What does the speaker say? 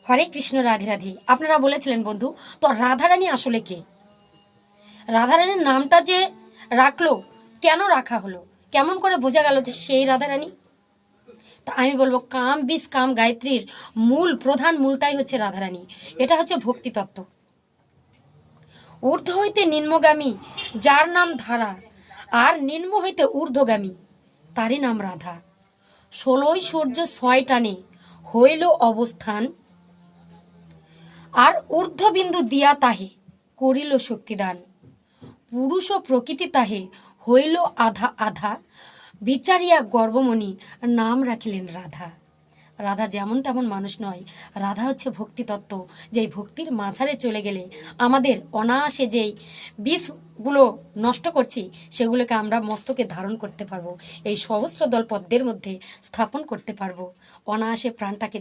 হরে কৃষ্ণ, রাধে রাধে। আপনারা বলেছিলেন বন্ধু, তো রাধারানী আসলে কে? রাধারানীর নামটা যে রাখলো, কেন রাখা হলো, কেমন করে বোঝা গেল যে সেই রাধারানী? তা আমি বলবো, কাম বিষ কাম গায়ত্রীর প্রধান মূলটাই হচ্ছে রাধারানী। এটা হচ্ছে ভক্তি তত্ত্ব। ঊর্ধ্ব হইতে নিম্নগামী যার নাম ধারা, আর নিম্ন হইতে ঊর্ধ্বগামী তারই নাম রাধা। 16 সূর্য 6 টানে হইল অবস্থান, আর ঊর্ধ্ববিন্দু দিয়া তাহে করিল শক্তিদান। পুরুষ ও প্রকৃতি তাহে হইল আধা আধা, বিচারিয়া গর্বমণি নাম রাখিলেন রাধা। রাধা যেমন তেমন মানুষ নয়, রাধা হচ্ছে ভক্তি তত্ত্ব। যেই ভক্তির মাঝারে চলে গেলে আমাদের অনায়াসে যেই বিষগুলো নষ্ট করছি সেগুলোকে আমরা মস্তকে ধারণ করতে পারবো, এই সহস্র দল পদ্মের মধ্যে স্থাপন করতে পারবো, অনায়াসে প্রাণটাকে